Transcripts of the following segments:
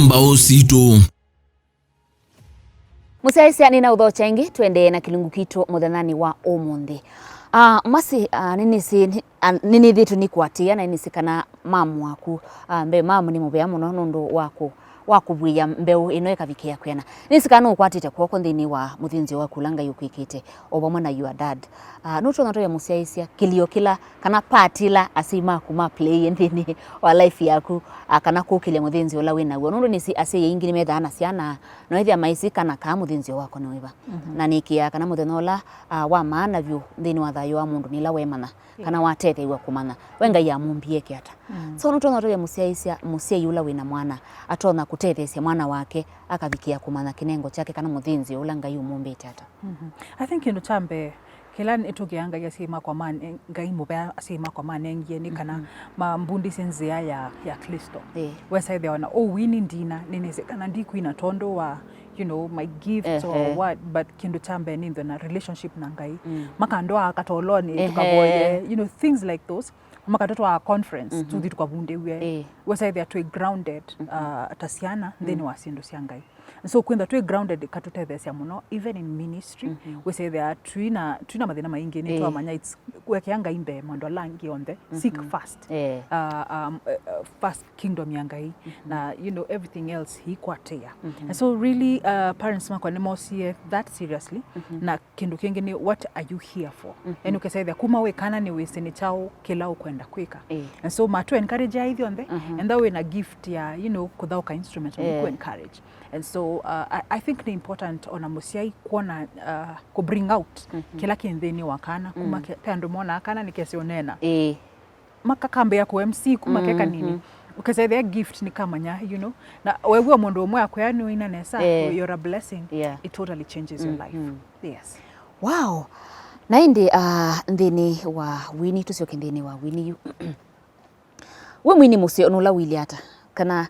Ngumbau Situ. Musaisia nina udhocha ingi twende na kilungu kitu muthanani wa umuthi. Masi nini thitu ni kwatia na nini sikana mamu waku mbe mamu ni mubea muno nundu wakubwia mbeu ino ikavikia kwena nini sikana ukwatite kwoko nthini wa muthinzi wa kulanga yukwikite obamwe na your dad nuto nato ya musaisia kilio kila kana patila asima kuma play nthini wa life yaku kana kukile muthinzi ola wina guo nundu nisi ase ingi ni methana ciana no ithia maisi kana ka muthinzi wako ni wiva na nikia kana muthenola wa maana vyu nthini wa thayo wa mundu nila wemana kana watete iwa kumana wenga ya mumbie kiata so nuto nato ya musaisia musai ula wina mwana atona kutethesia mwana wake akavikia kumana kinengo chake kana muthinzi ula ngai umumbite ata I think ino chambe kila itugianga yasima kwa man ngai mubea asima kwa manengie ni kana mambundi senzia ya Kristo wesa they wana wini ndina nini kana ndiku ina tondo wa my gifts or what but kindu chambe ni na relationship na ngai makando akatoloni tukaboye things like those makatoto wa conference tuthi tukabunde we wesa they are to grounded atasiana then wasindu siangai so kwenda to grounded katutethesia muno even in ministry we say there are twina mathina maingi ni twamanya it's wekianga imbe mondo langi onde seek first first kingdom yangai na everything else he kwatea and so really parents makwa ni mosie that seriously na kindu kingi ni what are you here for and ukesay there kuma we kana ni wisini chao kila ukwenda kwika and so matu encourage hivi onde and that we na gift ya kuthauka instrument ku encourage and so I think ni important ona musiai kuona ku bring out kila kinthini wakana kuma pendo mona kana nikesionena makakambe ya ku MC kuma keka nini because their gift ni kamanya na wewe mundu omwe akwani ina nesa you're a blessing it totally changes your life yes wow na indi nthini wa wini tusioke nthini wa wini we mwini musio nula wili ata kana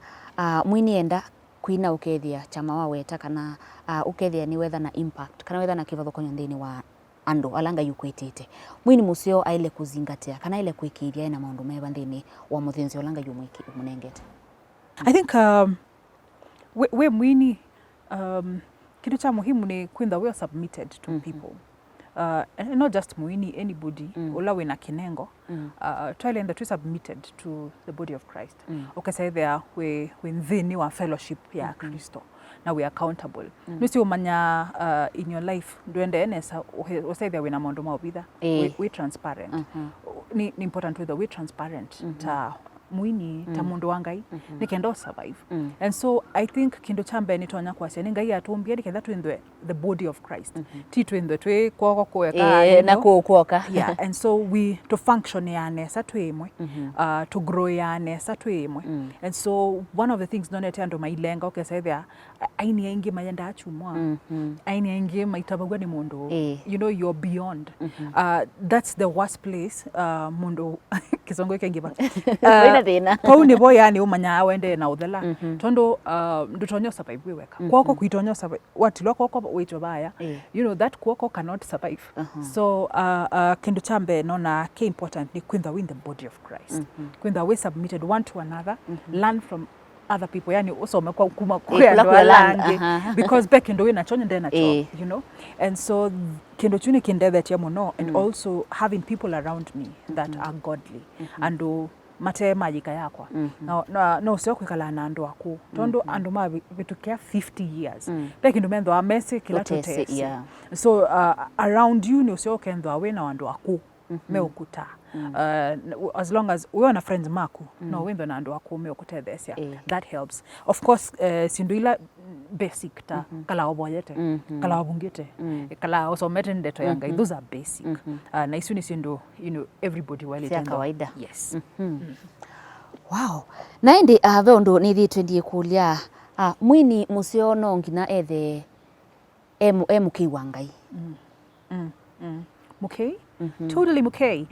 mwini enda kuina ukethia chama wa weta kana ukethia ni wetha na impact kana wetha na kivathokonyo nthini wa andu alanga yukwitite mwini musio aile kuzingatia kana ile kwikiria ina maundu meba nthini wa muthinzi alanga yumwiki umunengete I think we mwini kitu cha muhimu ni kwenda we are submitted to people and not just mwini anybody ola we na kinengo twalenda tu submitted to the body of Christ say there we nthini wa fellowship ya Kristo na we are accountable nusi umanya in your life duende enesa say there we na mondo mawitha we transparent ni important with the we transparent ta mwini ta mundu wangai nikendo survive and so I think kindo chambe ni tonya kwase ni ngai atumbia nikenda twindwe the body of Christ ti twindwe twe kwoko kweka na kuoka and so we to function yane sa twemwe to grow yane sa twemwe and so one of the things donete ando mailenga say there aini ingi mayenda achumwa aini ingi maitabagwa ni mundu you're beyond that's the worst place mundu kisongo kengiba kwa univo yani umanya wende na uthela tondo ndutonyo survive weka kwoko kuitonyo survive watilwa kwoko wito baya that kwoko cannot survive so kindu chambe nona ke important ni kwenda win the body of Christ kwenda we submitted one to another learn from other people yani usome kwa kuma kwa langi because back ndo ina chonye ndena cho and so kendo chune kindethe tia muno and also having people around me that are godly and mate majika yakwa no sio kwikala na ando aku tondo ando ma vitukia 50 years like ndo mendo amese kila totesi so around you no sio kendo awe na ando aku meukuta as long as we are friends maku no wendo na ando aku meukutethesia that helps of course sinduila basic ta kala oboyete kala obungite kala osomete ndeto yanga those are basic na isuni sindo everybody wale tendo kawaida yes wow na indi veondo ni thitu ndie kulia mwini musio no ngina ethe mukei wangai mukei totally mukei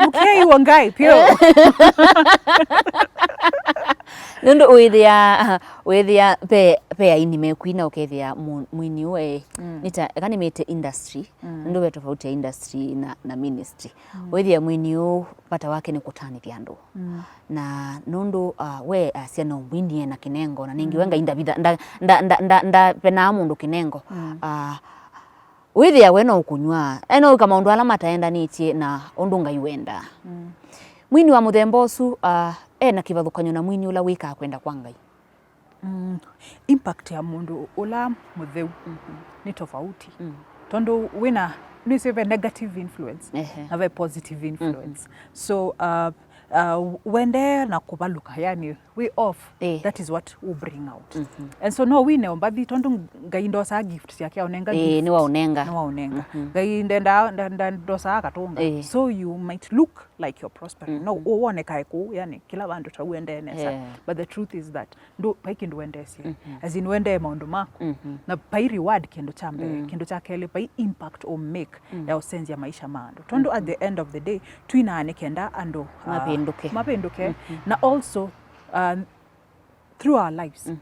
mukei wangai pio Nundu withia pe aini mekwina ukethia mwini we nita kani mete industry nundu we tofauti ya industry na ministry withia mwini u pata wake ni kutanithia andu na nundu we asiana mwini na kinengo na ningi wenga inda nda pena mundu kinengo withia we no ukunywa eno kama undu ala mataenda nitie na undu ngaiwenda mwini wa muthemba ucu na kivathukanyo na mwini ula wika kwenda kwa Ngai. Impact ya mundu ula mutheu ni tofauti. Tondu wina ni seve negative influence na ve positive influence. So wende na kubaluka yani we off that is what we bring out. And so no wine ombathi tondu Ngai ndosa gifts yake onenga gift ni wa unenga Ngai ndenda ndosa akatunga so you might look like you're prospering no uone kaiku yani kila bandu tawende nesa but the truth is that ndo paiki ndo wendesi as in wende maundu mako na pai reward kendo chambe kendo chakele pai impact or make ya sense ya maisha mando tondu at the end of the day twina kenda ando mapenduke na also through our lives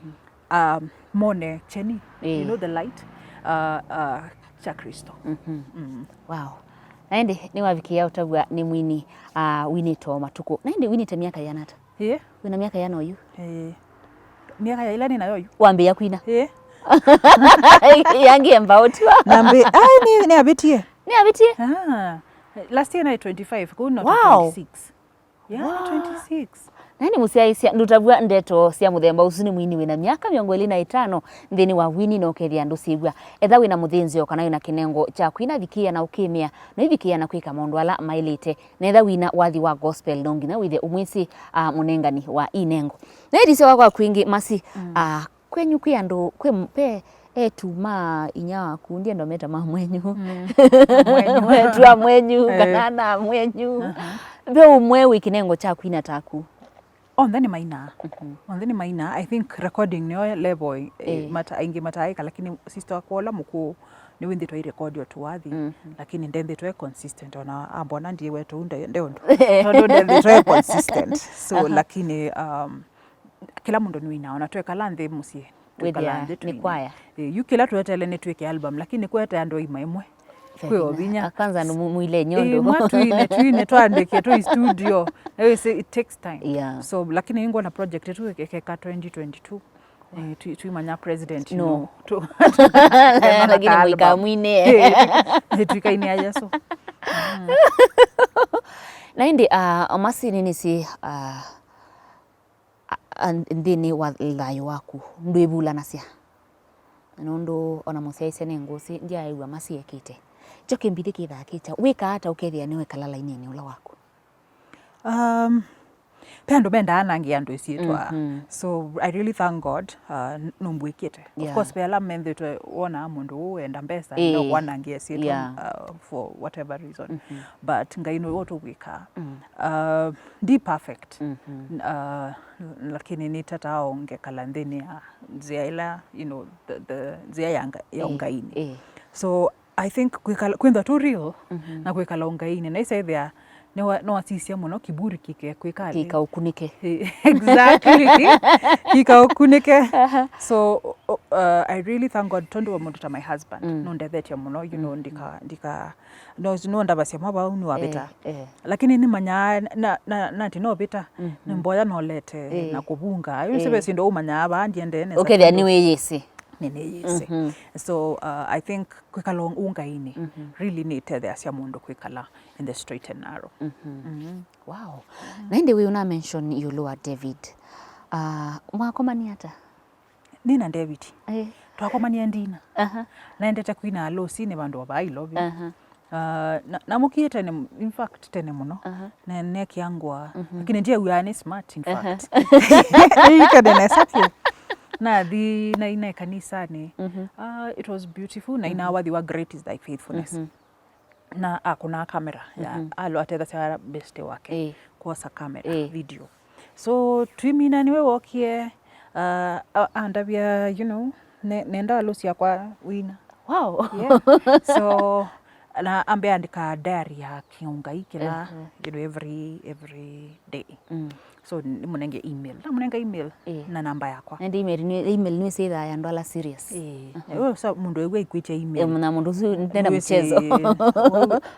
mone cheni you know the light cha Kristo. Wow. Naende ni wavikia utagwa ni mwini winito matuko naende winite miaka yanata wina miaka yana oyu miaka ya ilani na yoyu wambe ya kwina yangi embautua nambe ni abitie last year na 25 kuno 26 26 nani musiaisia ndutavua ndeto cia muthemba ucu ni mwini wina miaka 25 nthini wa wini no kethia ndu sigwa etha wina muthinzi okana wina kinengo cha kwina vikia na ukimia na ivikia na kwika maundu ala mailite na etha wina wathi wa gospel nongi na withe umwisi munengani wa inengo na edise wakwa kwingi masi kwenyu kwi andu kwe tuma inya waku ndie ndo meta mamwenyu wetu mwenyu kanana mwenyu be umwe wikinengo cha kwina taku on then maina I think recording no level mataika lakini sister wakola muku ni windi to record yo tuwathi lakini ndende to consistent ona ambona ndiye wetu ndio ndende to consistent so lakini kila mundu ni wina to kalande musie ni kwaya yukila tuetele ni tweke album lakini kweta ando imwe kwe binya akanza no muile nyondo mwatuine twandike to studio I say it takes time so lakini ingo na project yetu ekeka 2022 tuimanya president no to lakini mwika mwine tuikaini ajaso na indi masi nini si ndini wa layo waku ndwibula nasia nondo ona musiaise nengusi ndia aiwa masi ekite choke mbidi kithakicha wika hata ukethia niwe kalala inene ula waku pendo benda anangi andu isietwa so I really thank God numbwikite of course pela mende to wona mundu enda mbesa no wanangi isietwa for whatever reason but ngaino woto wika di perfect lakini nitata onge kalandeni ya ziaila you know the zia yanga ini so I think kwenda to real na kwekala ongaini na isa there no asisia muno kiburi kike kwekali kika ukunike exactly kika ukunike so I really thank God tondo wa my husband no ndethe muno you know ndika no ndabasia maba unu wabeta lakini ni manya na tino beta ni mboya no lete na kubunga yo sebe sindo umanya aba ndiende ne okay there niwe yesi nene so I think kwikala ungaini really needed asia mundu kwikala in the straight and narrow wow naende we una mention yulua David mwakomania ata nina David twakomania ndina naendete kwina alo sine bandu aba I love you na mukiete ne in fact tene muno na neki yangwa lakini ndiye we are smart in fact ikadene sakyo na di na ina kanisa ni it was beautiful na ina wathi wa great is thy faithfulness na kuna kamera ya alo atenda sara best wake kwa sa kamera video so twimina niwe wokie andabia you know nenda alusia kwa wina wow so na ambe andika diary ya Kiungai kila you know, every day. So munenge email na munenge email na namba yakwa and email ni say that and all serious so mundu ewe ikwiche email na mundu nenda mchezo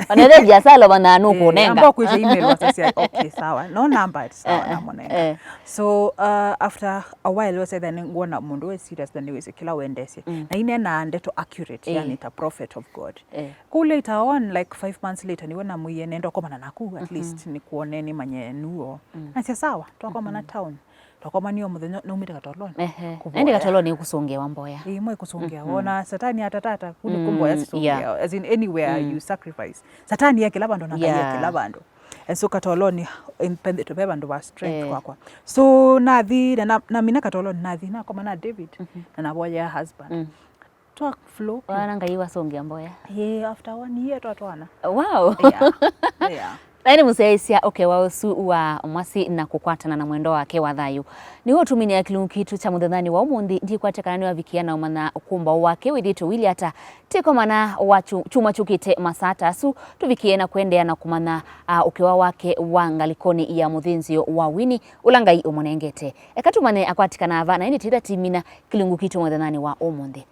anaweza biashara bana nuko nenga amba kwiche email wasasi okay sawa no number sawa na munenge so after a while we say then ngona mundu we serious then we say kila wendese na ine na ndeto accurate yani ta prophet of God ku later on like 5 months later niwona muye nendo komana naku at least ni kuoneni manye nuo na sawa twakoma na town twakoma niyo muthenya no umite Katoloni ende Katoloni kusongea mboya imwe kusongea wona satani atatata kuni kumboya songea as in anywhere you sacrifice satani yake labando na yake labando and so Katoloni impende to beba ndo wa strength kwakwa so nathi na mina Katoloni nathi na koma na David na boya husband talk flow wana ngaiwa songea mboya after 1 year twatwana wow yeah Laini museisia okay wausu wa mwasi na kukwatana na mwendo wake wa thayu niho tumini ya kilungu kitu cha muthethani wa umuthi ndi kwatekana wa vikiana umana Ngumbau wake withitu wili ata tiko mana wa chuma chukite masata asu tuvikiena kuendea na kumana ukiwa wake wa ngalikoni ya muthinzio wa wini ulangai umonengete ekatumane akwatikana ava na ini tira timina kilungu kitu muthethani wa umuthi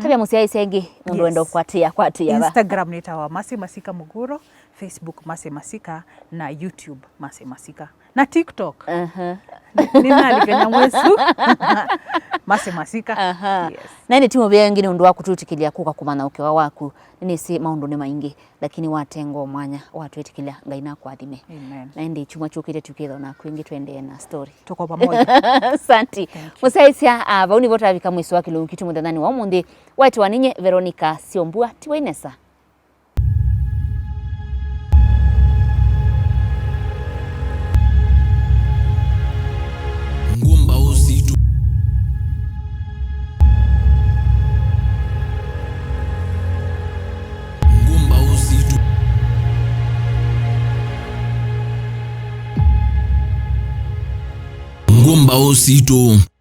tabia museisia ingi mundu endo kwatia Instagram nita wa Masika-Mwini, Facebook Masika na YouTube Masika na TikTok ni nani Kenya mwesu Masika yes na ni timu bengi ni undu wa kututikilia kuka kumana ukiwa waku ni si maundu ni maingi lakini watengo mwanya watu etikilia ngaina kwa athime amen na ndi chuma chukite tukitho na kwingi twende na story tuko pamoja asante musaisia bauni vota vika mwiso wa kilungu kitu muthethani wa umuthi waitu waninye Veronica Siombua tiwainesa Ngumbau Situ. Ngumbau Situ. Ngumbau Situ.